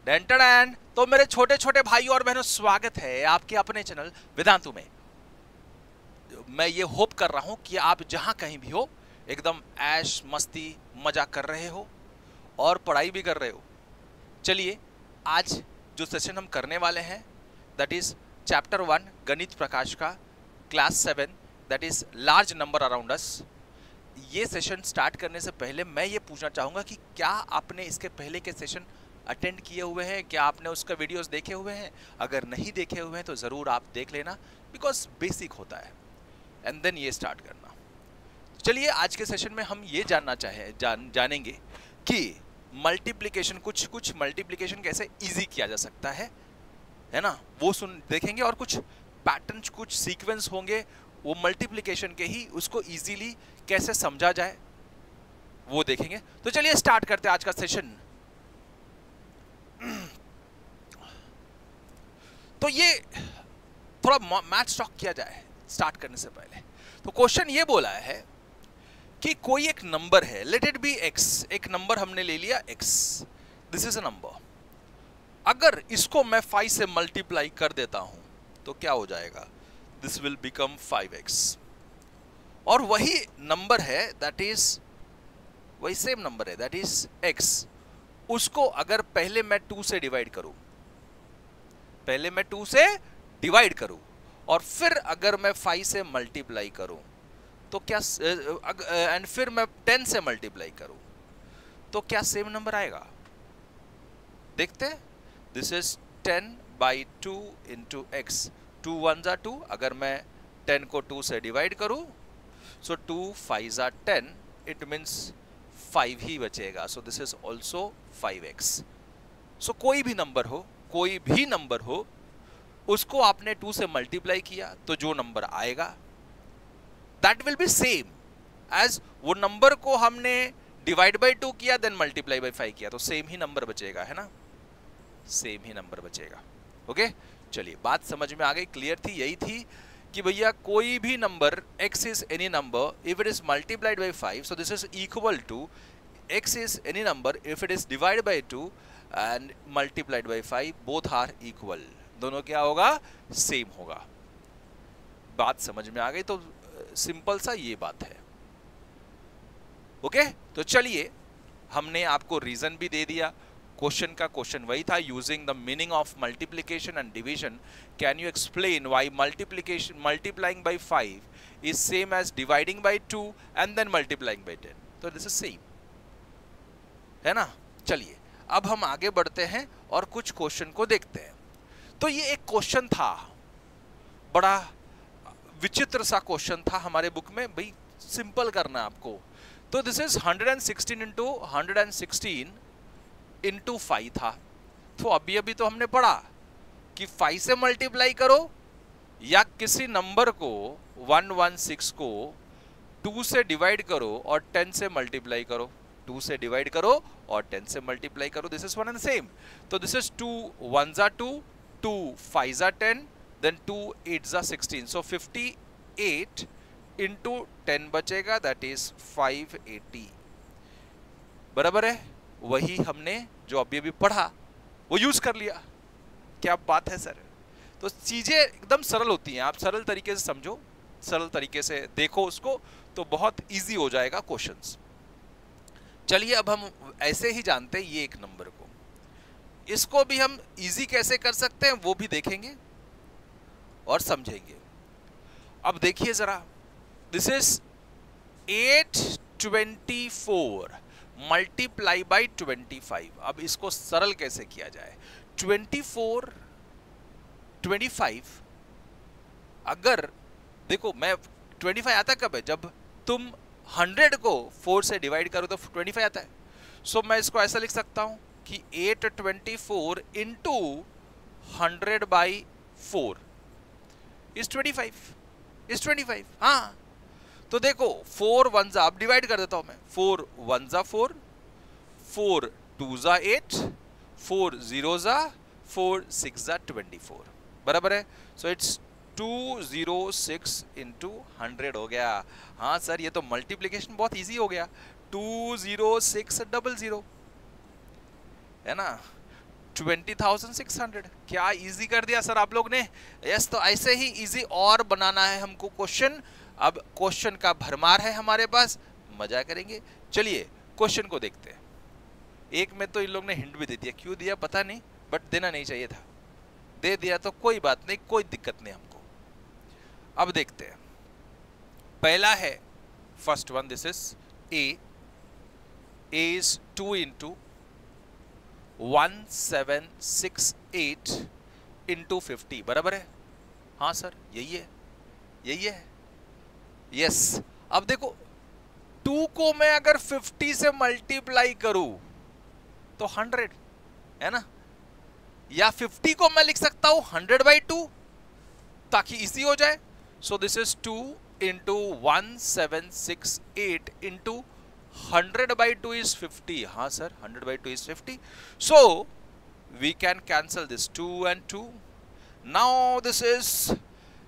Danton. तो मेरे छोटे छोटे भाई और बहनों, स्वागत है आपके अपने चैनल वेदांतु में। मैं ये होप कर रहा हूं कि आप जहां कहीं भी हो एकदम ऐश मस्ती मजा कर रहे हो और पढ़ाई भी कर रहे हो। चलिए आज जो सेशन हम करने वाले हैं दैट इज चैप्टर 1 गणित प्रकाश का class 7 that is large number around us. ये सेशन स्टार्ट करने से पहले मैं ये पूछना चाहूँगा कि क्या आपने इसके पहले के सेशन अटेंड किए हुए हैं, क्या आपने उसका वीडियोस देखे हुए हैं? अगर नहीं देखे हुए हैं तो ज़रूर आप देख लेना, बिकॉज बेसिक होता है एंड देन ये स्टार्ट करना। चलिए आज के सेशन में हम ये जानेंगे कि मल्टीप्लिकेशन कुछ मल्टीप्लिकेशन कैसे इजी किया जा सकता है ना, वो देखेंगे। और कुछ पैटर्न्स, कुछ सीक्वेंस होंगे वो मल्टीप्लिकेशन के ही, उसको इजीली कैसे समझा जाए वो देखेंगे। तो चलिए स्टार्ट करते हैं आज का सेशन। तो ये थोड़ा मैथ्स टॉक किया जाए स्टार्ट करने से पहले। तो क्वेश्चन ये बोला है कि कोई एक नंबर है, लेट इट बी x, एक नंबर हमने ले लिया x, this is a number. अगर इसको मैं 5 से मल्टीप्लाई कर देता हूं तो क्या हो जाएगा? This will become 5x। और वही नंबर है दैट इज, वही सेम नंबर है दैट इज x, उसको अगर पहले मैं 2 से डिवाइड करूं, पहले मैं 2 से डिवाइड करूं और फिर अगर मैं 5 से मल्टीप्लाई करूं तो क्या, एंड फिर मैं 10 से मल्टीप्लाई करूं तो क्या सेम नंबर आएगा? देखते हैं। दिस इज 10/2 इंटू एक्स, 2 1 जा 2, अगर मैं 10 को 2 से डिवाइड करूं सो 2 5 जा 10, इट मीन्स 5 ही बचेगा। So this is also 5x। सो कोई भी नंबर हो उसको आपने 2 से मल्टीप्लाई किया तो जो नंबर आएगा that will be same as वो नंबर को हमने डिवाइड बाय 2 किया देन मल्टीप्लाई बाय 5 किया, तो सेम ही नंबर बचेगा, है ना, सेम ही नंबर बचेगा। ओके चलिए बात समझ में आ गई, क्लियर थी? यही थी कि भैया कोई भी number x is any number if it is multiplied by 5, so this is equal to x is any number if it is divided by 2 and multiplied by 5, both are equal, दोनों क्या होगा? सेम होगा। बात समझ में आ गई? तो simple सा ये बात है। ओके तो चलिए हमने आपको रीजन भी दे दिया। क्वेश्चन वही था, using the meaning of multiplication and division can you explain why multiplying by 5 is same as dividing by 2 and then multiplying by 10, तो दिस इज सेम, है ना। चलिए अब हम आगे बढ़ते हैं और कुछ क्वेश्चन को देखते हैं। तो ये एक क्वेश्चन था, बड़ा विचित्र सा क्वेश्चन था हमारे बुक में, भाई सिंपल करना है आपको। तो दिस इज 116 इंटू 116 इंटू 5 था। तो अभी तो हमने पढ़ा कि 5 से मल्टीप्लाई करो या किसी नंबर को 116 को 2 से डिवाइड करो और 10 से मल्टीप्लाई करो, 2 से डिवाइड करो और 10 से मल्टीप्लाई करो, this is one and same. तो दिस इज 2 1 जा 2, 2 5 जा 10, देन 2 8 जा 16, सो 58 इंटू 10 बचेगा दैट इज 580। बराबर है, वही हमने जो अभी पढ़ा वो यूज कर लिया। क्या बात है सर? तो चीजें एकदम सरल होती हैं, आप सरल तरीके से समझो, सरल तरीके से देखो उसको, तो बहुत इजी हो जाएगा क्वेश्चंस। चलिए अब हम ऐसे ही जानते हैं ये एक नंबर को, इसको भी हम इजी कैसे कर सकते हैं वो भी देखेंगे और समझेंगे। अब देखिए जरा, दिस इज 824 मल्टीप्लाई बाई 25। अब इसको सरल कैसे किया जाए? 25 अगर देखो, मैं 25 आता कब है? जब तुम 100 को 4 से डिवाइड करो तो 25 आता है। सो मैं इसको ऐसा लिख सकता हूं कि 824 इंटू 100 बाई 4 इज 25। हाँ तो देखो 4 1 जा, अब डिवाइड कर देता हूं मैं, 4 1 जा 4, 4 2 जा 8, 4 0 जा 4, 6 जा 24, बराबर है। सो इट्स 206 इंटू 100 हो गया। हाँ सर ये तो मल्टीप्लिकेशन बहुत इजी हो गया, 20600 है ना, 20,600। क्या इजी कर दिया सर आप लोग ने? यस, तो ऐसे ही इजी और बनाना है हमको क्वेश्चन। अब क्वेश्चन का भरमार है हमारे पास, मजा करेंगे। चलिए क्वेश्चन को देखते हैं। एक में तो इन लोग ने हिंट भी दे दिया, क्यों दिया पता नहीं, बट देना नहीं चाहिए था, दे दिया तो कोई बात नहीं, कोई दिक्कत नहीं हमको। अब देखते हैं, पहला है first one, this is a is 2 into 1768 into 50 बराबर है? हाँ सर यही है, यही है, यस। अब देखो 2 को मैं अगर 50 से मल्टीप्लाई करूं तो 100 है ना, या 50 को मैं लिख सकता हूं 100/2 ताकि इजी हो जाए। So this is 2 into 1768 into 100/2 is 50. हाँ sir 100/2 is 50. So we can cancel this 2 and 2. Now this is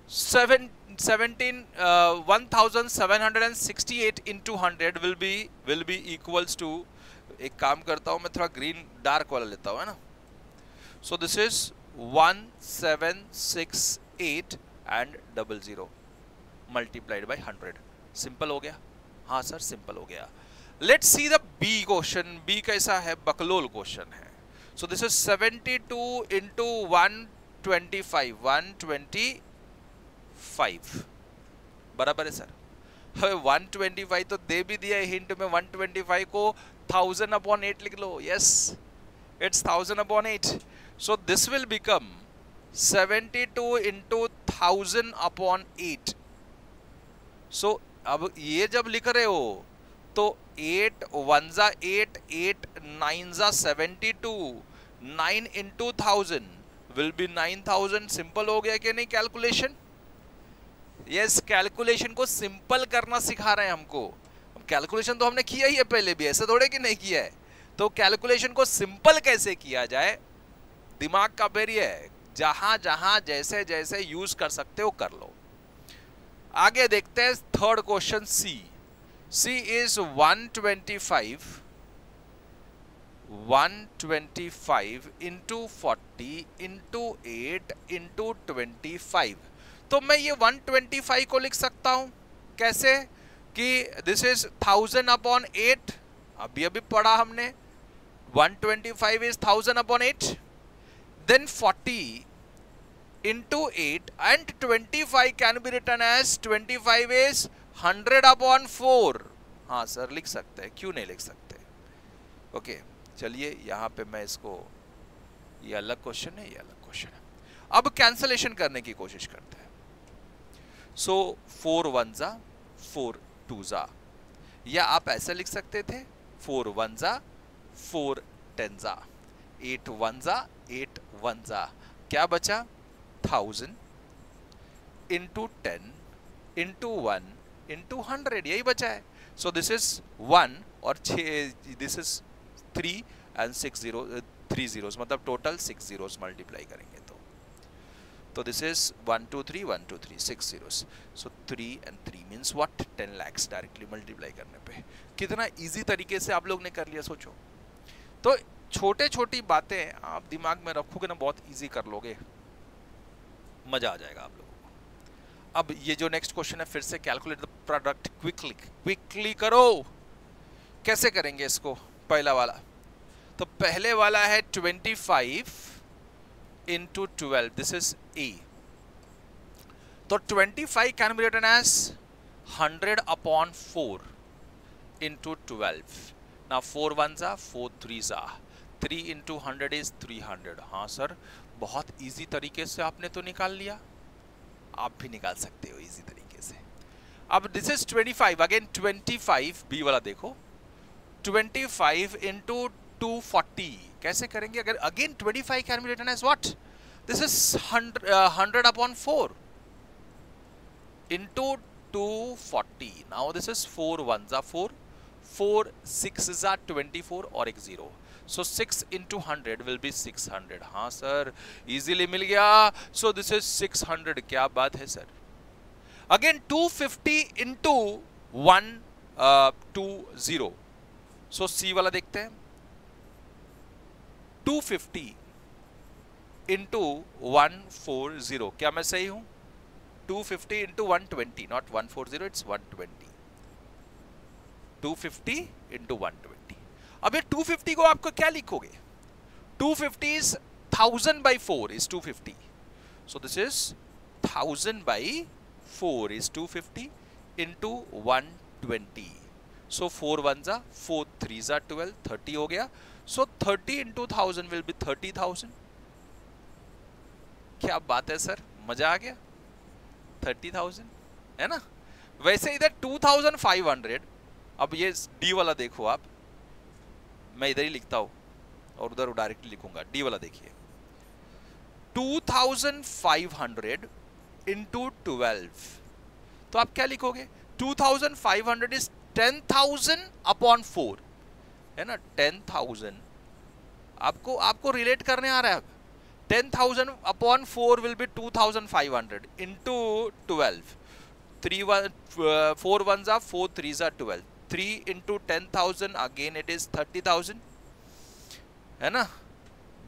1768 into 100 will be equals to, एक काम करता हूँ मैं, थोड़ा ग्रीन डार्क वाला लेता हूँ है ना। So this is 1768 and 00 multiplied by 100. Simple हो गया? हाँ सर सिंपल हो गया। Let's see the B question. B कैसा है? बकलोल क्वेश्चन है। So this is 72 into 125. 125 बराबर है सर? 125 तो दे भी दिया हिंट में, 125 को 1000/8 लिख लो। Yes, it's 1000/8. So this will become 72 into 1000/8. So अब ये जब लिख रहे हो तो 8 1 जा 8, 8 9 जा 72, 9 into 1000 will be 9000। सिंपल हो गया कि नहीं कैलकुलेशन? यस, कैलकुलेशन को सिंपल करना सिखा रहे हैं हमको। कैलकुलेशन तो हमने किया ही है पहले भी, ऐसे थोड़े कि नहीं किया है। तो कैलकुलेशन को सिंपल कैसे किया जाए, दिमाग का बेरिया है, जहां जहां जैसे जैसे यूज कर सकते हो कर लो। आगे देखते हैं third question C. C is 125 into 40 into 8 into 25। तो मैं ये 125 को लिख सकता हूं कैसे कि दिस इज 1000/8, अभी पढ़ा हमने, 125 is 1000/8, then 40 into 8 and 25 can be written as 25 is 100/4। हाँ सर लिख सकते हैं, क्यों नहीं लिख सकते? ओके चलिए यहाँ पे मैं इसको, ये अलग क्वेश्चन है, ये अलग क्वेश्चन है। अब कैंसलेशन करने की कोशिश करते हैं। सो 4 1 जा 4 2 जा, या आप ऐसे लिख सकते थे 4 1 जा 4 10 जा, 8 1 जा 8 1 जा, क्या बचा? 1000 into 10 into 1 into 100, यही बचा है। सो दिस इज 1 और 6, दिस इज 3 and 6 zeros, मतलब टोटल 6 zeros मल्टीप्लाई करेंगे तो this is 1 2 3 1 2 3 6 zeros। So 3 and 3 means what? 10 lakhs directly multiply करने पे। कितना इजी तरीके से आप लोग ने कर लिया, सोचो। तो छोटे छोटी बातें आप दिमाग में रखोगे ना, बहुत इजी कर लोगे, मजा आ जाएगा आप लोगों को। अब ये जो नेक्स्ट क्वेश्चन है, फिर से कैलकुलेट द प्रोडक्ट क्विकली करो। कैसे करेंगे इसको? पहला वाला, तो पहले वाला है 25 into 12, दिस इज ए। तो 25 can be written as 100/4 into 12। ना 4 1 जा 4 3 जा, 3 into 100 is 300। हाँ सर बहुत इजी तरीके से आपने तो निकाल लिया, आप भी निकाल सकते हो इजी तरीके से। अब दिस इज 25, अगेन 25 बी वाला देखो, 25 into 240 कैसे करेंगे? अगर again 25 can be written as what? This is 100/4 into 240। Now this is 4 1 जा 4, 4 6 जा 24 और एक 0। So 6 into 100 will be 600। हाँ सर इजीली मिल गया। So this is 600। क्या बात है sir. Again 250 into 120। So C वाला देखते हैं। 250 इंटू 140, क्या मैं सही हूं? 250 इंटू 120, नॉट 140, इट्स 120, 250 इंटू 120। अब ये 250 को आपको क्या लिखोगे? 250 is 1000 by 4 is 250, so this is 1000 by 4 is 250 into 120, so 4 1s are 4 3s are 12, 30 हो गया, so 30 into 1000 will be 30,000। क्या बात है सर, मजा आ गया, 30,000 है ना। वैसे इधर 2500, अब ये डी वाला देखो आप, मैं इधर ही लिखता हूं और उधर डायरेक्टली लिखूंगा। डी वाला देखिए, 2500 इंटू 12, तो आप क्या लिखोगे? 2500 इज 10,000 अपॉन 4, है ना। 10,000 आपको रिलेट करने आ रहा है। 10,000 upon 4 will be 2500 into 12, 4 1s are 4 3s are 12, 3 into 10,000 again it is 30,000, है ना।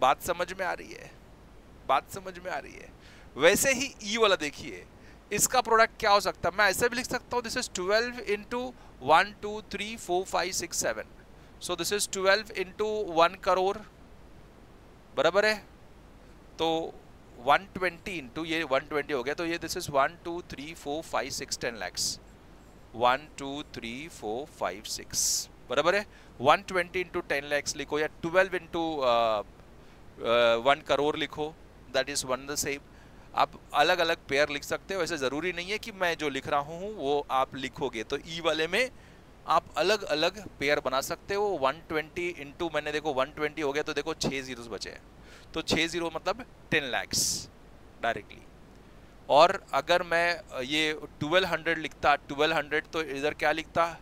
बात समझ में आ रही है, बात समझ में आ रही है। वैसे ही ई वाला देखिए, इसका प्रोडक्ट क्या हो सकता है? मैं ऐसे भी लिख सकता हूँ, this is 12 into 1 2 3 4 5 6 7, so this is 12 into 1 crore, बराबर है। तो 120 इंटू ये 120 हो गया, तो ये दिस इज 1 2 3 4 5 6 10 lakhs, 1 2 3 4 5 6, बराबर है। 120 इंटू 10 lakhs लिखो, या 12 इंटू 1 करोड़ लिखो, that is one the same. आप अलग अलग पेयर लिख सकते हो, ऐसे जरूरी नहीं है कि मैं जो लिख रहा हूँ वो आप लिखोगे। तो ई वाले में आप अलग अलग पेयर बना सकते हो। 120 इंटू, मैंने देखो 120 हो गया, तो देखो 6 जीरोस बचे हैं, तो 6 जीरो मतलब 10 lakhs डायरेक्टली। और अगर मैं ये 1200 लिखता, 1200 तो इधर क्या लिखता,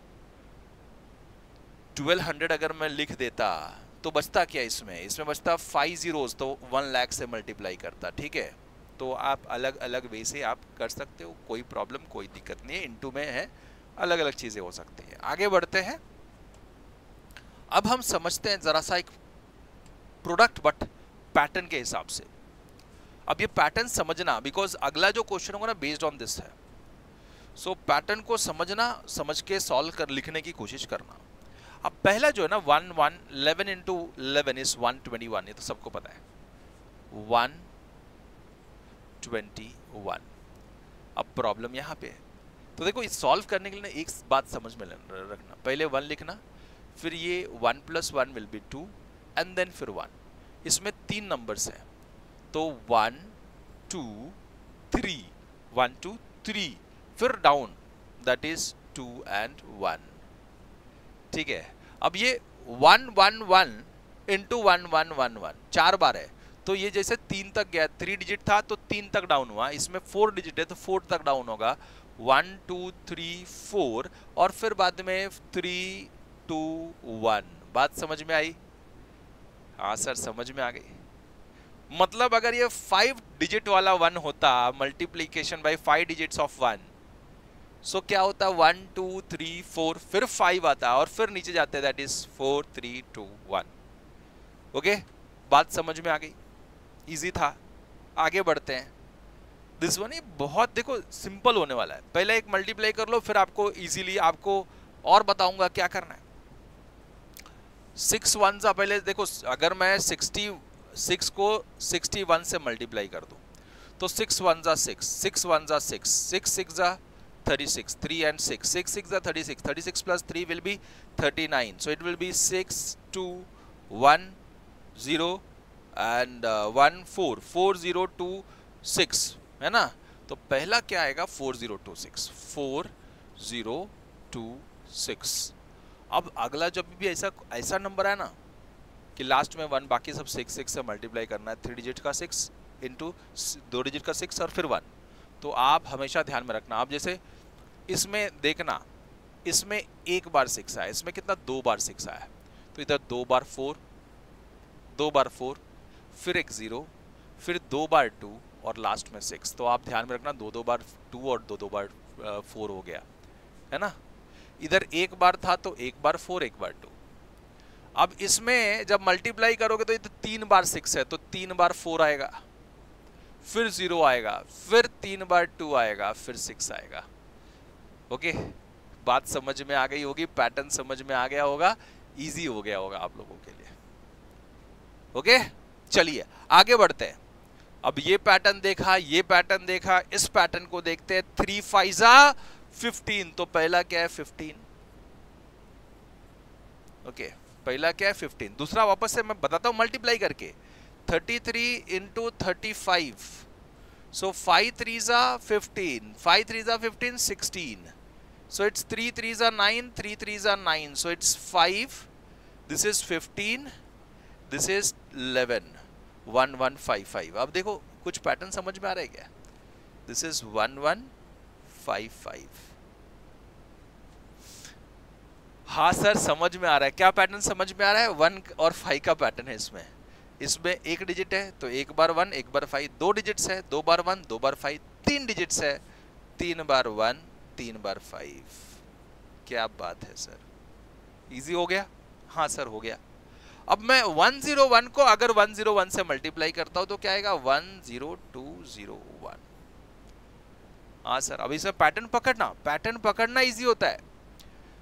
1200 अगर मैं लिख देता तो बचता क्या इसमें बचता 5 जीरोस, तो 1 लाख से मल्टीप्लाई करता, ठीक है। तो आप अलग अलग वे से आप कर सकते हो, कोई प्रॉब्लम कोई दिक्कत नहीं है। इनटू में है, अलग अलग चीजें हो सकती हैं। आगे बढ़ते हैं, अब हम समझते हैं जरा सा एक प्रोडक्ट बट पैटर्न के हिसाब से। अब ये पैटर्न समझना, बिकॉज अगला जो क्वेश्चन होगा ना बेस्ड ऑन दिस है, सो पैटर्न को समझना, समझ के सॉल्व कर लिखने की कोशिश करना। अब पहला जो है ना 11 इंटू 11 इज 121, ये तो सबको पता है, 121। अब प्रॉब्लम यहाँ पे है, तो देखो इस सॉल्व करने के लिए एक बात समझ में रखना, पहले 1 लिखना, फिर ये 1 + 1 विल बी 2 एंड देन फिर 1। इसमें 3 नंबर्स हैं, तो 1 2 3, 1 2 3, फिर डाउन, दैट इज 2 and 1, ठीक है। अब ये 1 1 1 इंटू 1 1 1 1 4 बार है, तो ये जैसे 3 तक गया, 3 डिजिट था तो 3 तक डाउन हुआ, इसमें 4 डिजिट है तो 4 तक डाउन होगा, 1 2 3 4, और फिर बाद में 3 2 1। बात समझ में आई? हाँ सर समझ में आ गई। मतलब अगर ये 5 डिजिट वाला 1 होता, मल्टीप्लीकेशन बाय 5 डिजिट्स ऑफ 1, सो क्या होता, 1 2 3 4, फिर 5 आता और फिर नीचे जाते, दैट इज 4 3 2 1। ओके, बात समझ में आ गई, इजी था। आगे बढ़ते हैं, दिस वन ये बहुत देखो सिंपल होने वाला है। पहले एक मल्टीप्लाई कर लो, फिर आपको इजीली आपको और बताऊंगा क्या करना है। 6 1 पहले देखो, अगर मैं 66 को 61 से मल्टीप्लाई कर दूं तो 6 1 6, 6 1 6, 6 6 36, 3 and 6, 6 6 36, 36 plus 3 will be 39, so it will be 6 2 1 0 and 1 4 4 0 2 6, है ना। तो पहला क्या आएगा, 4026, 4026। अब अगला जब भी ऐसा नंबर है ना कि लास्ट में 1, बाकी सब 6 6 से मल्टीप्लाई करना है, 3 डिजिट का 6 इंटू 2 डिजिट का 6 और फिर 1, तो आप हमेशा ध्यान में रखना। आप जैसे इसमें देखना, इसमें एक बार 6 आया, इसमें कितना 2 बार 6 आया, तो इधर 2 बार 4, 2 बार 4, फिर एक 0, फिर 2 बार 2 और लास्ट में 6। तो आप ध्यान में रखना 2 बार 2 और 2 बार 4 हो गया, है ना। इधर एक बार था तो एक बार 4 एक बार 2। अब इसमें जब मल्टीप्लाई करोगे तो ये तो 3 बार 6 है, तो 3 बार 4 आएगा, फिर 0 आएगा, फिर 3 बार 2 आएगा, फिर 6 आएगा। ओके, बात समझ में आ गई होगी, पैटर्न समझ में आ गया होगा, इजी हो गया होगा आप लोगों के लिए। ओके, चलिए आगे बढ़ते हैं। अब ये पैटर्न देखा, ये पैटर्न देखा, इस पैटर्न को देखते हैं। 3 5 15, तो पहला क्या है 15। ओके, पहला क्या है 15। दूसरा वापस से मैं बताता हूं मल्टीप्लाई करके, 33 into 35, so 5 3s are 15, 5 3s are 15, 16, so it's 3 3s are 9, 3 3s are 9, so it's 5, this is 15, this is 11, 1 1 5 5। अब देखो कुछ पैटर्न समझ में आ रहा है क्या? this is 1 1 5 5। हाँ सर समझ में आ रहा है। क्या पैटर्न समझ में आ रहा है? 1 और 5 का पैटर्न है इसमें। इसमें एक डिजिट है तो एक बार 1 एक बार 5, 2 डिजिट्स है 2 बार 1 2 बार 5, 3 डिजिट्स है 3 बार 1 3 बार 5। क्या बात है सर, इजी हो गया? हाँ सर हो गया। अब मैं 101 को अगर 101 से मल्टीप्लाई करता हूं तो क्या आएगा? 10201। हाँ सर, अब इसमें पैटर्न पकड़ना इजी होता है।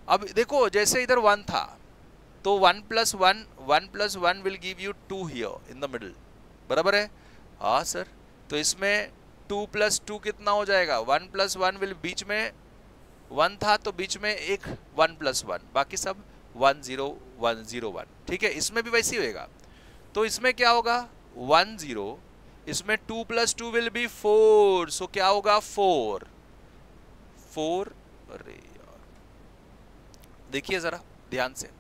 अब देखो जैसे इधर 1 था तो 1 + 1 will give you 2 here in the middle, बराबर है? हाँ सर, तो इसमें 2 + 2 कितना हो जाएगा? 1 + 1 विल, बीच में 1 था तो बीच में एक 1 + 1, बाकी सब 1 0 1 0 1। ठीक है, इसमें भी वैसे ही होएगा। तो इसमें क्या होगा? 1 0, इसमें 2 + 2 विल बी 4, सो क्या होगा? 4 4। अरे यार देखिए जरा ध्यान से,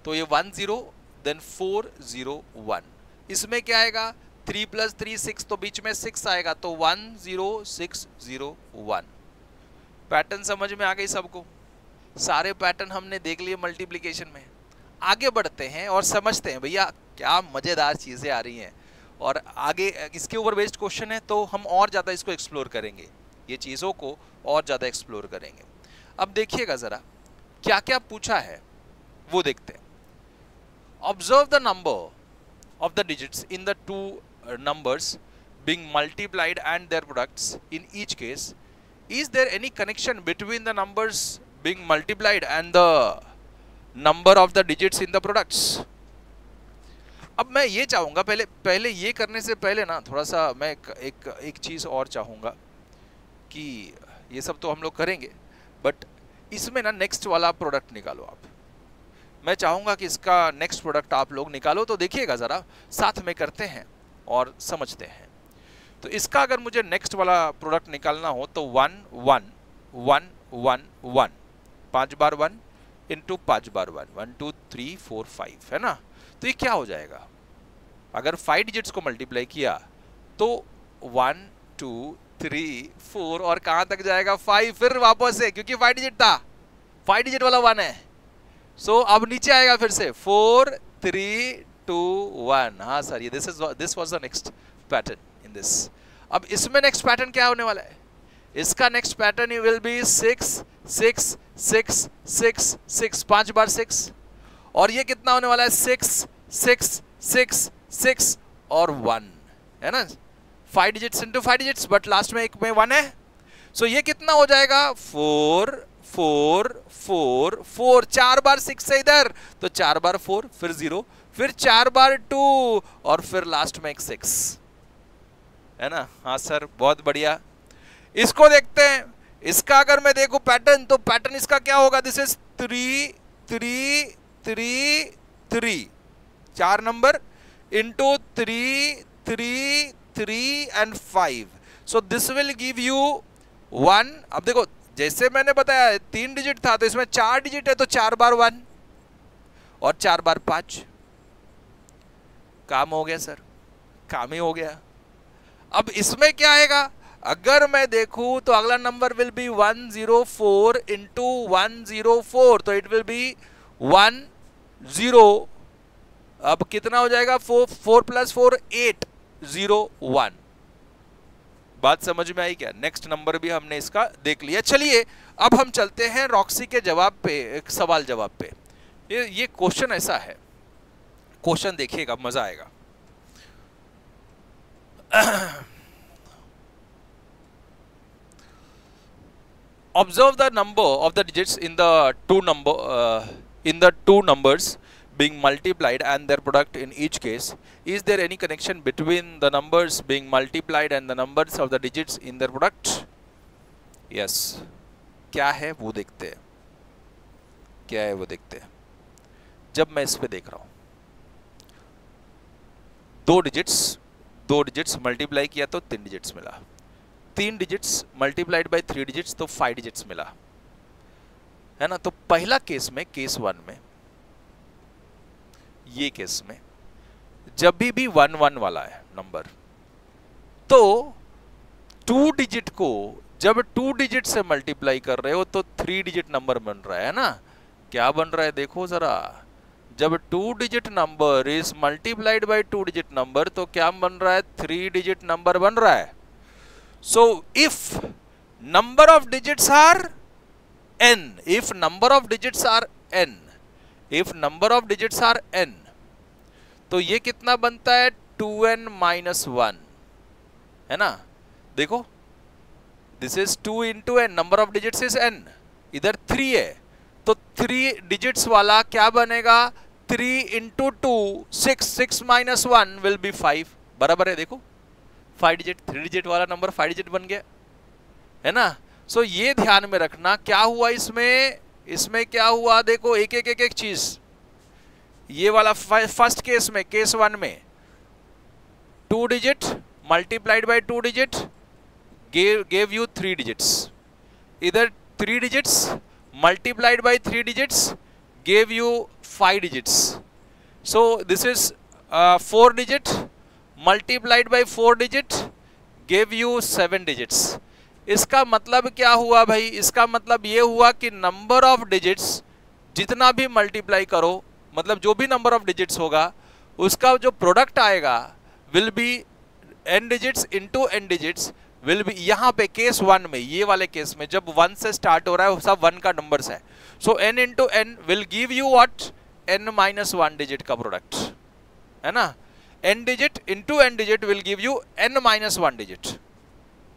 तो ये 1 0 देन 4 0 1। इसमें क्या आएगा? 3 + 3 6, तो बीच में 6 आएगा, तो 1 0 6 0 1। पैटर्न समझ में आ गई सबको? सारे पैटर्न हमने देख लिए मल्टीप्लिकेशन में। आगे बढ़ते हैं और समझते हैं भैया क्या मजेदार चीजें आ रही हैं, और आगे इसके ऊपर बेस्ड क्वेश्चन है तो हम और ज्यादा इसको एक्सप्लोर करेंगे, ये चीजों को और ज्यादा एक्सप्लोर करेंगे। अब देखिएगा जरा क्या क्या पूछा है वो देखते हैं। Observe the number of the digits in the two numbers being multiplied and their products in each case. Is there any connection between the numbers being multiplied and the number of the digits in the products? अब मैं ये चाहूंगा पहले ये करने से पहले ना थोड़ा सा मैं एक चीज और चाहूंगा कि ये सब तो हम लोग करेंगे, बट इसमें ना नेक्स्ट वाला प्रोडक्ट निकालो आप। मैं चाहूंगा कि इसका नेक्स्ट प्रोडक्ट आप लोग निकालो, तो देखिएगा जरा साथ में करते हैं और समझते हैं। तो इसका अगर मुझे नेक्स्ट वाला प्रोडक्ट निकालना हो तो 1 1 1 1 1, 5 बार 1 इंटू 5 बार 1, 1 2 3 4 5 है ना। तो ये क्या हो जाएगा? अगर 5 डिजिट्स को मल्टीप्लाई किया तो 1 2 3 4 और कहां तक जाएगा? 5, फिर वापस से, क्योंकि 5 डिजिट था, 5 डिजिट वाला 1 है, सो अब नीचे आएगा फिर से 4 3 2 1। हाँ सर, ये this was the next pattern in this. अब इसमें नेक्स्ट पैटर्न क्या होने वाला है? इसका नेक्स्ट पैटर्न विल बी 6 6 6 6 6, 5 बार 6, और ये कितना होने वाला है? 6 6 6 6 और 1 है ना। 5 digits into 5 digits, but last में एक में 1 है, सो ये कितना हो जाएगा? 4 4 4 4, 4 बार 6 है इधर, तो 4 बार 4 फिर 0, फिर 4 बार 2 और फिर लास्ट में एक 6 है ना। हाँ सर बहुत बढ़िया। इसको देखते हैं, इसका अगर मैं देखूं पैटर्न, तो पैटर्न इसका क्या होगा? This is 3 3 3 3, 4 number into 3 3 3 and 5, so this will give you 1। अब देखो जैसे मैंने बताया 3 डिजिट था तो इसमें 4 डिजिट है, तो 4 बार 1 और 4 बार 5। काम हो गया सर, काम ही हो गया। अब इसमें क्या आएगा? अगर मैं देखूं तो अगला नंबर विल बी 104 इंटू 104, तो इट विल बी 1 0। अब कितना हो जाएगा? 4 + 4 8 0 1। बात समझ में आई क्या? नेक्स्ट नंबर भी हमने इसका देख लिया। चलिए अब हम चलते हैं रॉक्सी के जवाब पे, एक सवाल जवाब पे। ये क्वेश्चन ऐसा है क्वेश्चन देखिएगा, मजा आएगा। Observe the number of the digits in the two numbers being multiplied and their product in each case. Is there any connection between the numbers being multiplied and the numbers of the digits in their product? Yes. क्या है वो देखते हैं, क्या है वो देखते हैं। जब मैं इस पे देख रहा हूं, दो डिजिट्स मल्टीप्लाई किया तो 3 डिजिट्स मिला, 3 डिजिट्स मल्टीप्लाइड बाय 3 डिजिट्स तो 5 डिजिट्स मिला, है ना। तो पहला केस में, केस 1 में, ये केस में जब भी 1 1 वाला है नंबर, तो 2 डिजिट को जब 2 डिजिट से मल्टीप्लाई कर रहे हो तो 3 डिजिट नंबर बन रहा है ना। क्या बन रहा है देखो जरा, जब 2 digit number is multiplied by 2 digit number तो क्या बन रहा है, 3 डिजिट नंबर बन रहा है। So if number of digits are n, if number of digits are n, तो ये कितना बनता है, 2n minus 1, है ना। देखो, this is 2 into n, number of digits is n, इधर 3 है, तो 3 digits वाला क्या बनेगा, 3 into 2 6 minus 1 will be 5, बराबर है। देखो 5 डिजिट, 3 डिजिट वाला नंबर 5 डिजिट बन गया, है ना। सो ये ध्यान में रखना क्या हुआ इसमें क्या हुआ, देखो एक चीज। ये वाला फर्स्ट केस में, केस 1 में 2 digit multiplied by 2 digit gave you 3 digits, इधर 3 digits multiplied by 3 digits gave you 5 digits. So this is 4 digit multiplied by 4 digit gave you 7 digits. इसका मतलब क्या हुआ भाई, इसका मतलब ये हुआ कि नंबर ऑफ डिजिट्स जितना भी मल्टीप्लाई करो, मतलब जो भी नंबर ऑफ डिजिट्स होगा उसका जो प्रोडक्ट आएगा will be n digits into n digits will be, यहाँ पे केस 1 में, ये वाले केस में जब 1 से स्टार्ट हो रहा है सब 1 का नंबर्स है। सो n into n will give you what, n minus 1 digit का प्रोडक्ट, है ना। n digit into n digit will give you n minus 1 digit,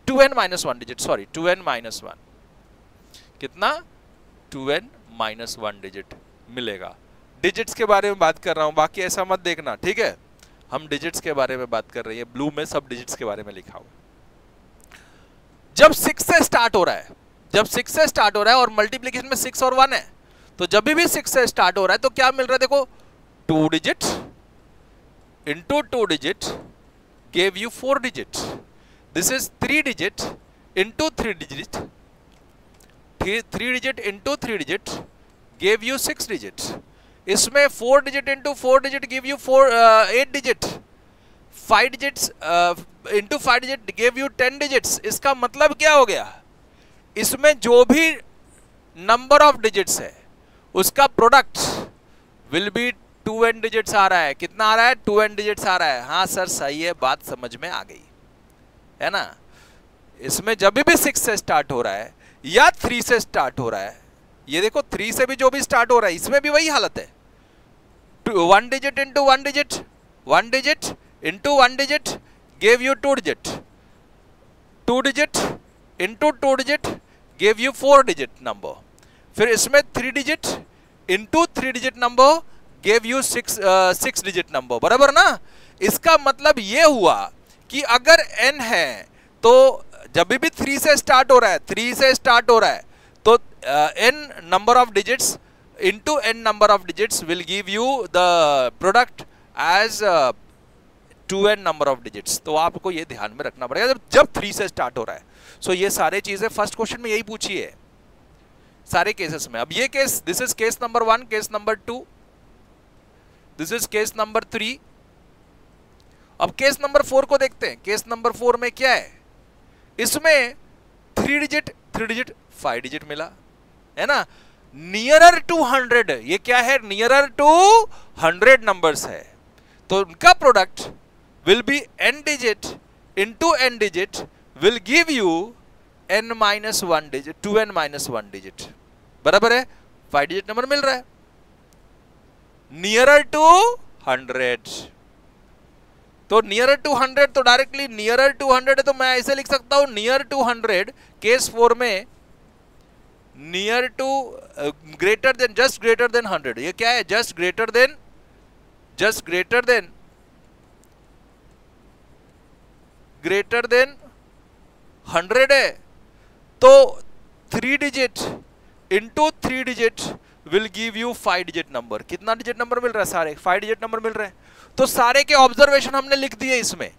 2n minus 1 digit, sorry 2n minus 1, कितना, 2n minus 1 digit मिलेगा। Digits के बारे में बात कर रहा हूं, बाकी ऐसा मत देखना, ठीक है। हम डिजिट्स के बारे में बात कर रहे हैं, ब्लू में सब डिजिट्स के बारे में लिखा हुआ। जब 6 से स्टार्ट हो रहा है, और मल्टीप्लीकेशन में 6 और 1 है, तो जब भी 6 से स्टार्ट हो रहा है तो क्या मिल रहा है, देखो 2 digit into 2 digit gave you 4 digit. This is 3 digit into 3 digit. 3 digit into 3 digit gave you 6 digit. इसमें 4 digit into 4 digit give you 8 digit. 5 digits into 5 digit gave you 10 digits. इसका मतलब क्या हो गया, इसमें जो भी number of digits है उसका product will be 2n digits आ रहा है। कितना आ रहा है, 2n डिजिट्स आ रहा है। हाँ सर सही है, बात समझ में आ गई, है ना। इसमें जब भी 6 से स्टार्ट हो रहा है या 3 से स्टार्ट हो रहा है, ये देखो 3 से भी जो भी स्टार्ट हो रहा है इसमें भी वही हालत है। 1 digit into 1 digit, 1 digit into 1 digit gave you 2 digit, 2 digit into 2 digit gave you 4 digit number. फिर इसमें 3 digit into 3 digit number gave you 6 digit number, बराबर ना। इसका मतलब ये हुआ कि अगर n है तो जब भी 3 से स्टार्ट हो रहा है, तो n number of digits into n number of digits will give you the product as 2n number of digits. तो आपको ये ध्यान में रखना पड़ेगा जब 3 से स्टार्ट हो रहा है। सो ये सारे चीजें फर्स्ट क्वेश्चन में यही पूछी है सारे केसेस में। अब ये case, this is case number 1, case number 2, this is case number 3। अब केस नंबर 4 को देखते हैं। केस नंबर 4 में क्या है, इसमें 3 डिजिट 5 डिजिट मिला, है ना। नियरर टू 100, ये क्या है, नियरर टू 100 नंबर्स है, तो उनका product will be n digit into n digit will give you n minus 1 digit, 2n minus 1 digit, बराबर है 5 डिजिट नंबर मिल रहा है। Nearer to 100। तो नियर टू 100 तो डायरेक्टली नियर टू 100 है, तो मैं ऐसे लिख सकता हूं नियर टू 100 केस 4 में near to greater than, just greater than 100। ये क्या है? जस्ट ग्रेटर देन 100 है। तो 3 digit into 3 digit will give you 5 digit number. कितना डिजिट नंबर मिल रहा है? सारे 5 डिजिट नंबर मिल रहे हैं। तो सारे के ऑब्जर्वेशन हमने लिख दिए इसमें,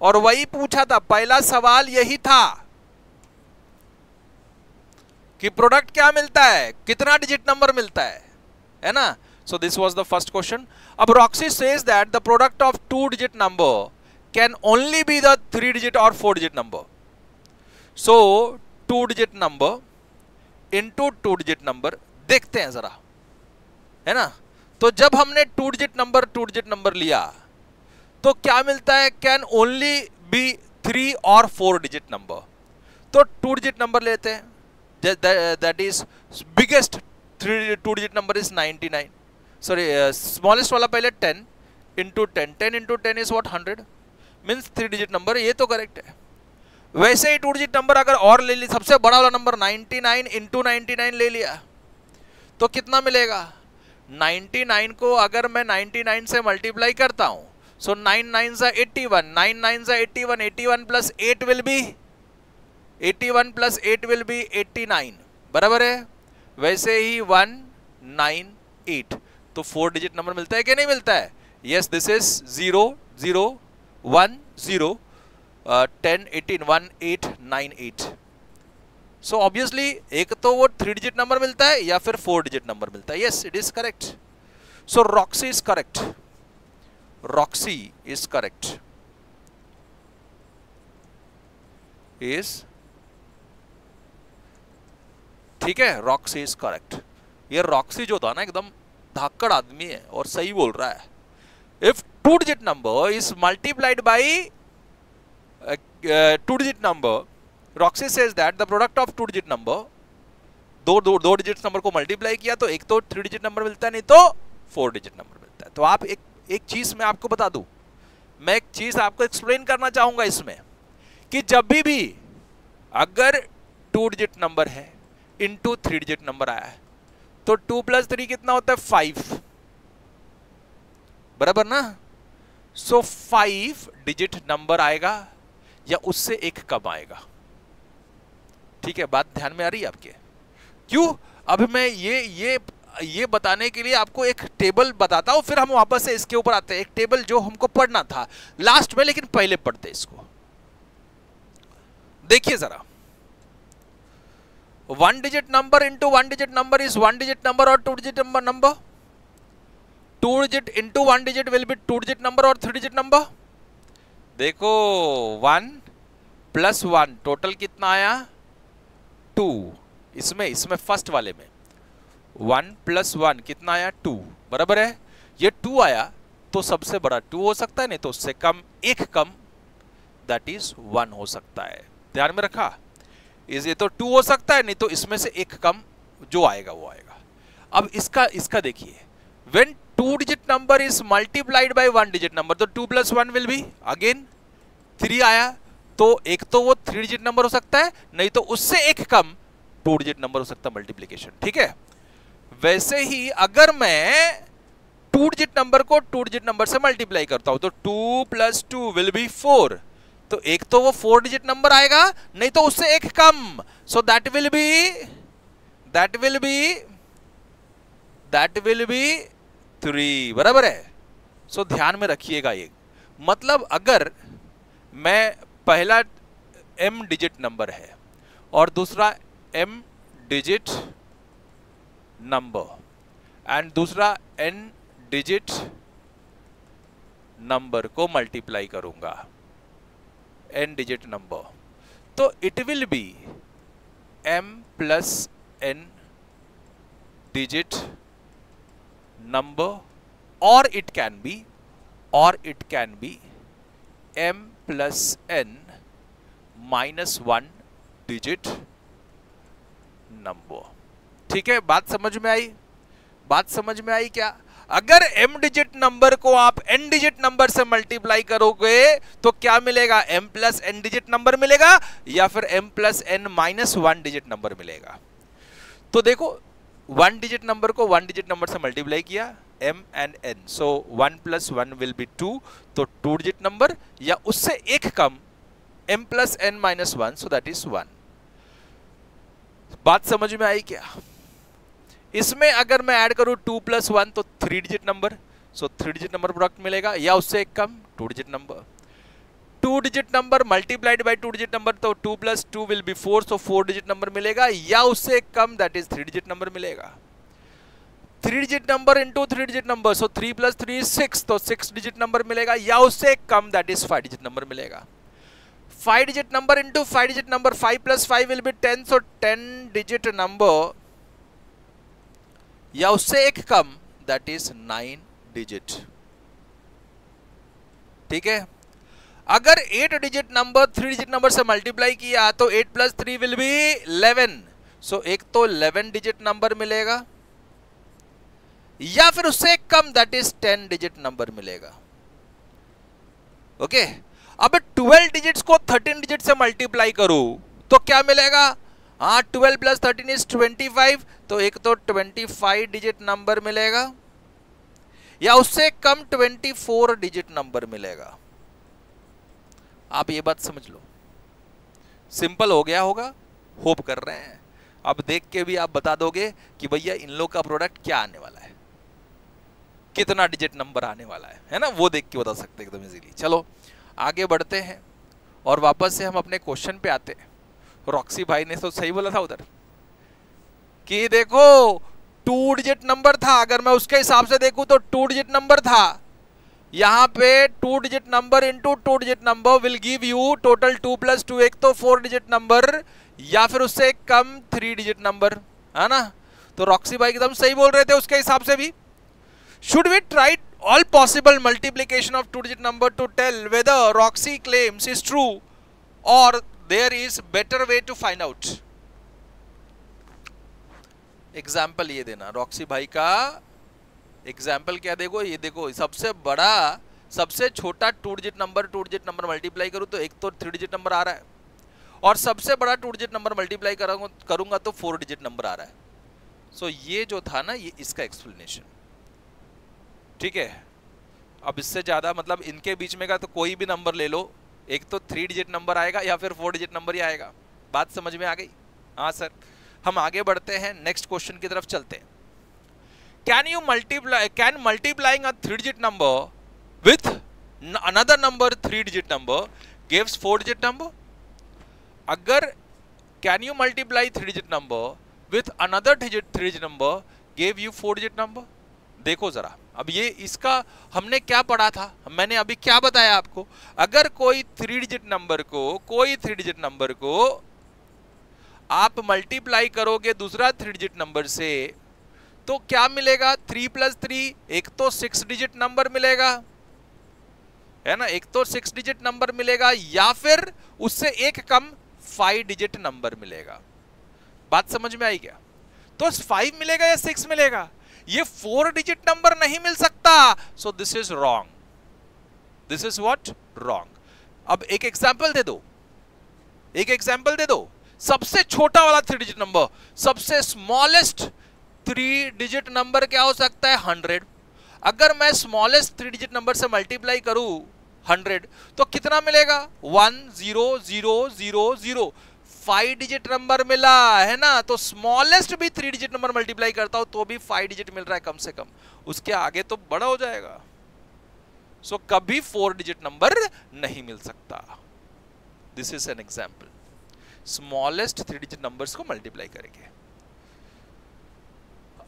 और वही पूछा था, पहला सवाल यही था कि प्रोडक्ट क्या मिलता है, कितना डिजिट नंबर मिलता है ना। So this was the first question. अब Roxy says that the product of 2 digit number can only be the 3 digit और 4 digit number. So 2 digit number into 2 digit number देखते हैं जरा, है ना। तो जब हमने 2 डिजिट नंबर लिया तो क्या मिलता है? कैन ओनली बी 3 और 4 डिजिट नंबर। तो 2 डिजिट नंबर लेते हैं, that is biggest 2 digit number is 99, sorry smallest वाला पहले 10 into 10 is what? 100 means 3 digit number। ये तो करेक्ट है। वैसे ही 2 digit नंबर अगर और ले ली, सबसे बड़ा वाला नंबर 99 into 99 ले लिया तो कितना मिलेगा? 99 को अगर मैं 99 से मल्टीप्लाई करता हूं, सो 9 9 81, 9 9 81, 81 plus 8 will be 81 plus 8 will be 89, बराबर है। वैसे ही 198, तो 4 डिजिट नंबर मिलता है कि नहीं मिलता है? Yes, this is 0 0 1 0 10 18 1898। So obviously एक तो वो 3 डिजिट नंबर मिलता है या फिर 4 डिजिट नंबर मिलता है। Yes, it is correct. So Roxy is correct, Roxy is correct, is ठीक है। Roxy is correct. ये रॉक्सी जो था ना, एकदम धाकड़ आदमी है और सही बोल रहा है। If 2 digit number is multiplied by 2 digit number, Roxy says that the product of 2 digit number, दो डिजिट नंबर को मल्टीप्लाई किया तो एक तो 3 डिजिट नंबर मिलता है, नहीं तो 4 डिजिट नंबर मिलता है। तो आप एक चीज मैं आपको बता दूं, मैं एक चीज आपको एक्सप्लेन करना चाहूंगा इसमें, कि जब भी अगर 2 डिजिट नंबर है इंटू 3 डिजिट नंबर आया है तो 2 प्लस 3 कितना होता है? 5, बराबर ना। सो 5 डिजिट नंबर आएगा या उससे एक कम आएगा। ठीक है, बात ध्यान में आ रही है आपके? क्यों? अब मैं ये बताने के लिए आपको एक टेबल बताता हूं, फिर हम वापस से इसके ऊपर आते हैं। एक टेबल जो हमको पढ़ना था लास्ट में, लेकिन पहले पढ़ते इसको। देखिए जरा, 1 digit number into 1 digit number is 1 digit number और 2 digit number. 2 digit into 1 digit will be 2 digit number और 3 डिजिट नंबर। देखो 1 प्लस 1 टोटल कितना आया? 2। इसमें फर्स्ट वाले में 1 प्लस 1 कितना आया? 2, बराबर है। ये 2 आया तो सबसे बड़ा 2 हो सकता है, नहीं तो उससे कम एक कम, दैट इज 1 हो सकता है। ध्यान में रखा? ये तो 2 हो सकता है, नहीं तो इसमें से एक कम जो आएगा वो आएगा। अब इसका देखिए, when 2 digit number is multiplied by 1 digit number, तो 2 प्लस 1 विल बी अगेन 3 आया, तो एक तो वो 3 डिजिट नंबर हो सकता है, नहीं तो उससे एक कम 2 डिजिट नंबर हो सकता है मल्टीप्लिकेशन। ठीक है, वैसे ही अगर मैं 2 डिजिट नंबर को 2 डिजिट नंबर से मल्टीप्लाई करता हूं तो 2 प्लस 2 विल बी 4, तो एक तो वो 4 डिजिट नंबर आएगा, नहीं तो उससे एक कम, सो दैट विल बी 3, बराबर है। सो ध्यान में रखिएगा ये, मतलब अगर मैं पहला m डिजिट नंबर है और दूसरा m डिजिट नंबर एंड दूसरा n डिजिट नंबर को मल्टीप्लाई करूंगा n डिजिट नंबर, तो it will be m plus n digit number, और it can be m plus n minus 1 digit number. ठीक है, बात समझ में आई? क्या? अगर m डिजिट नंबर को आप n डिजिट नंबर से मल्टीप्लाई करोगे तो क्या मिलेगा? m plus n digit number मिलेगा या फिर m plus n minus 1 digit number मिलेगा। तो देखो 1 डिजिट नंबर को 1 डिजिट नंबर से मल्टीप्लाई किया m and n, so 1 plus 1 will be 2, तो 2 डिजिट नंबर या उससे एक कम m plus n minus 1, so that is 1। बात समझ में आई क्या? इसमें अगर मैं ऐड करूं 2 प्लस 1 तो 3 डिजिट नंबर, सो 3 डिजिट नंबर प्रोडक्ट मिलेगा या उससे एक कम 2 digit number. 2 digit number multiplied by 2 digit number, तो 2 plus 2 will be 4, so 4 digit number मिलेगा या उससे एक कम, दैट इज 3 डिजिट नंबर मिलेगा। 3 digit number into 3 digit number, so 3 plus 3 is 6, तो 6 डिजिट नंबर मिलेगा या उससे एक कम, दैट इज 5 डिजिट नंबर मिलेगा। 5 digit number into 5 digit number, 5 plus 5 will be 10, so 10 digit number या उससे एक कम, दैट इज 9 डिजिट। ठीक है। अगर 8 डिजिट नंबर 3 डिजिट नंबर से मल्टीप्लाई किया तो 8 प्लस 3 विल बी 11, सो एक तो 11 डिजिट नंबर मिलेगा या फिर उससे एक कम, दैट इज 10 डिजिट नंबर मिलेगा। ओके। अब 12 डिजिट्स को 13 डिजिट से मल्टीप्लाई करूं तो क्या मिलेगा? हाँ, 12 प्लस 13 इज 25, तो एक तो 25 डिजिट नंबर मिलेगा या उससे कम 24 डिजिट नंबर मिलेगा। आप ये बात समझ लो, सिंपल हो गया होगा, होप कर रहे हैं। अब देख के भी आप बता दोगे कि भैया इन लोग का प्रोडक्ट क्या आने वाला है, कितना डिजिट नंबर आने वाला है ना, वो देख के बता सकते हैं एकदम इजीली। चलो आगे बढ़ते हैं और वापस से हम अपने क्वेश्चन पे आते हैं। रॉक्सी भाई ने तो सही बोला था उधर कि देखो 2 डिजिट नंबर था, अगर मैं उसके हिसाब से देखूं तो 2 डिजिट नंबर था। यहां पे 2 digit number into 2 digit number will give you total 2 plus 2, एक तो 4 डिजिट नंबर या फिर उससे एक कम 3 डिजिट नंबर, है ना। तो रॉक्सी भाई एकदम सही बोल रहे थे उसके हिसाब से भी। Should we try all possible multiplication of 2 digit number to tell whether Roxy claims is true or there is better way to find out? Example ये देना, रॉक्सी भाई का एग्जाम्पल क्या? देखो ये देखो, सबसे बड़ा सबसे छोटा 2 डिजिट नंबर मल्टीप्लाई करूं तो एक तो 3 डिजिट नंबर आ रहा है और सबसे बड़ा 2 डिजिट नंबर मल्टीप्लाई करूंगा तो 4 डिजिट नंबर आ रहा है। सो ये जो था ना, ये इसका एक्सप्लेनेशन। ठीक है। अब इससे ज्यादा मतलब इनके बीच में का तो कोई भी नंबर ले लो, एक तो 3 डिजिट नंबर आएगा या फिर 4 डिजिट नंबर ही आएगा। बात समझ में आ गई? हाँ सर। हम आगे बढ़ते हैं, नेक्स्ट क्वेश्चन की तरफ चलते हैं। Can multiplying a 3 digit number with another number 3 digit number gives 4 digit number? अगर can you multiply 3 digit number with another 3 digit number give you 4 digit number? देखो जरा, अब ये इसका हमने क्या पढ़ा था, मैंने अभी क्या बताया आपको। अगर कोई 3 डिजिट नंबर को आप मल्टीप्लाई करोगे दूसरा 3 डिजिट नंबर से तो क्या मिलेगा? 3 प्लस 3, एक तो 6 डिजिट नंबर मिलेगा, है ना, एक तो 6 डिजिट नंबर मिलेगा या फिर उससे एक कम 5 डिजिट नंबर मिलेगा। बात समझ में आई क्या? तो 5 मिलेगा या 6 मिलेगा? ये 4 डिजिट नंबर नहीं मिल सकता। So this is wrong, this is what? Wrong. अब एक एग्जांपल दे दो, सबसे छोटा वाला 3 डिजिट नंबर, सबसे स्मॉलेस्ट 3 डिजिट नंबर क्या हो सकता है? 100। अगर मैं स्मॉलेस्ट 3 डिजिट नंबर से मल्टीप्लाई करूं 100 तो कितना मिलेगा? 1 0 0 0 0, 5 डिजिट नंबर मिला, है ना। तो स्मॉलेस्ट भी 3 डिजिट नंबर मल्टीप्लाई करता हूं तो भी 5 डिजिट मिल रहा है कम से कम, उसके आगे तो बड़ा हो जाएगा। सो कभी 4 डिजिट नंबर नहीं मिल सकता। This is an example, smallest 3 digit numbers को मल्टीप्लाई करेंगे।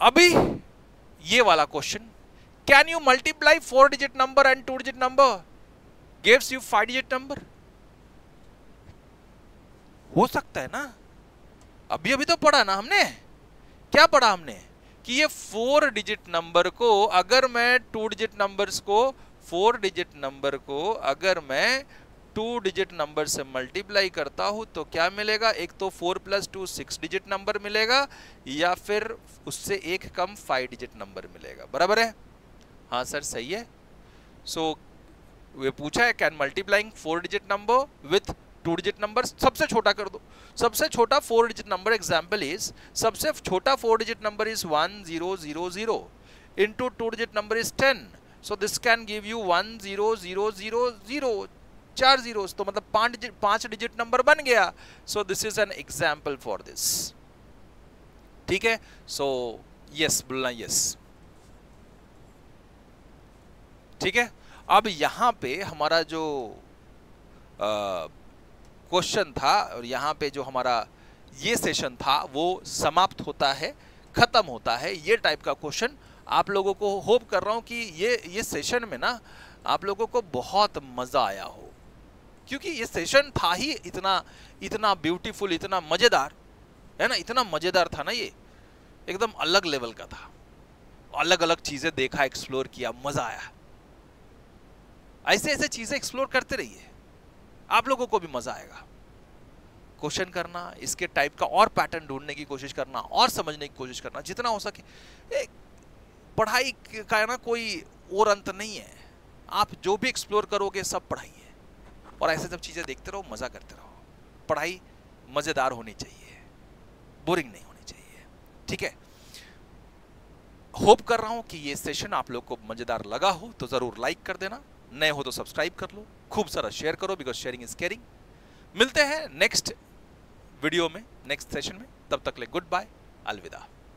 अभी ये वाला question, can you multiply 4 digit number and 2 digit number gives you 5 digit number? हो सकता है ना। अभी तो पढ़ा ना हमने, क्या पढ़ा हमने कि ये 4 डिजिट नंबर को अगर मैं 2 डिजिट नंबर्स को 4 डिजिट नंबर को अगर मैं 2 डिजिट नंबर से मल्टीप्लाई करता हूं तो क्या मिलेगा? एक तो 4 प्लस 2 6 डिजिट नंबर मिलेगा या फिर उससे एक कम 5 डिजिट नंबर मिलेगा। बराबर है? हाँ सर सही है। सो वे पूछा है can multiplying 4 digit number with 2 digit number, सबसे छोटा कर दो। सबसे छोटा 4 डिजिट नंबर एग्जाम्पल इज, सबसे छोटा 4 digit number is 1000 into 2 digit number is 10, so this can give you 10000, 4 zeros, तो मतलब 5 डिजिट नंबर बन गया। so this is an example for this, ठीक है। so yes बोलना yes, ठीक है। अब यहाँ पे हमारा जो क्वेश्चन था और यहाँ पे जो हमारा ये सेशन था वो समाप्त होता है, खत्म होता है। ये टाइप का क्वेश्चन आप लोगों को, होप कर रहा हूँ कि ये सेशन में ना आप लोगों को बहुत मजा आया हो, क्योंकि ये सेशन था ही इतना ब्यूटीफुल, इतना मजेदार है ना, इतना मजेदार था ना, ये एकदम अलग लेवल का था। अलग अलग चीजें देखा, एक्सप्लोर किया, मजा आया। ऐसे ऐसे चीजें एक्सप्लोर करते रहिए, आप लोगों को भी मजा आएगा। क्वेश्चन करना, इसके टाइप का और पैटर्न ढूंढने की कोशिश करना और समझने की कोशिश करना जितना हो सके। पढ़ाई का ना कोई और अंत नहीं है, आप जो भी एक्सप्लोर करोगे सब पढ़ाई है। और ऐसे सब चीजें देखते रहो, मजा करते रहो। पढ़ाई मजेदार होनी चाहिए, बोरिंग नहीं होनी चाहिए, ठीक है। होप कर रहा हूं कि ये सेशन आप लोग को मजेदार लगा हो, तो जरूर लाइक कर देना, नए हो तो सब्सक्राइब कर लो, खूब सारा शेयर करो, बिकॉज शेयरिंग इज केयरिंग। मिलते हैं नेक्स्ट वीडियो में, नेक्स्ट सेशन में, तब तक ले गुड बाय, अलविदा।